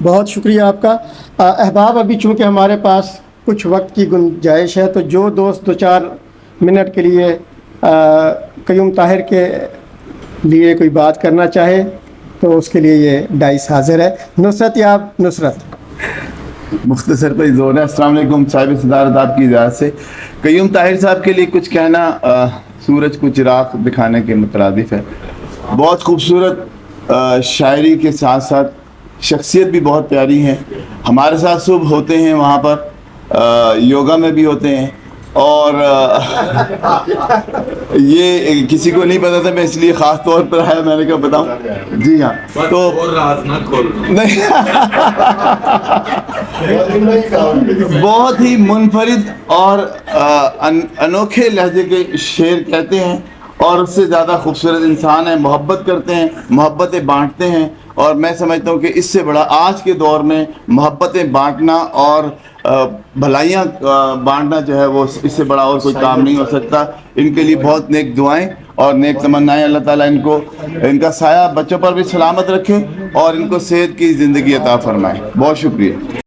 بہت شکریہ آپ کا احباب. ابھی چونکہ ہمارے پاس کچھ وقت کی گنجائش ہے تو جو دوست 2-4 منٹ کے لیے قیوم طاہر کے لیے کوئی بات کرنا چاہے تو اس کے لیے یہ ڈائس حاضر ہے. نصرت یاب نصرت. مختصر پہ زور ہے. السلام علیکم. صاحب صدارت آپ کی اجازت سے قیوم طاہر صاحب کے لیے کچھ کہنا سورج کو چراغ دکھانے کے مترادف ہے. بہت خوبصورت شاعری کے ساتھ ساتھ شخصیت بھی بہت پیاری ہے. ہمارے ساتھ صبح ہوتے ہیں وہاں پر یوگا میں بھی ہوتے ہیں اور یہ کسی کو نہیں پتا تھا, میں اس لیے خاص طور پر آیا, میں نے کہا بتاؤں. جی ہاں تو بہت ہی منفرد اور انوکھے لہجے کے شعر کہتے ہیں اور اس سے زیادہ خوبصورت انسان ہیں. محبت کرتے ہیں, محبتیں بانٹتے ہیں اور میں سمجھتا ہوں کہ اس سے بڑا آج کے دور میں محبتیں بانٹنا اور بھلائیاں بانٹنا جو ہے وہ اس سے بڑا اور کوئی کام نہیں ہو سکتا. ان کے لیے بہت نیک دعائیں اور نیک تمنائیں. اللہ تعالیٰ ان کا سایہ بچوں پر بھی سلامت رکھے اور ان کو صحت کی زندگی عطا فرمائے. بہت شکریہ.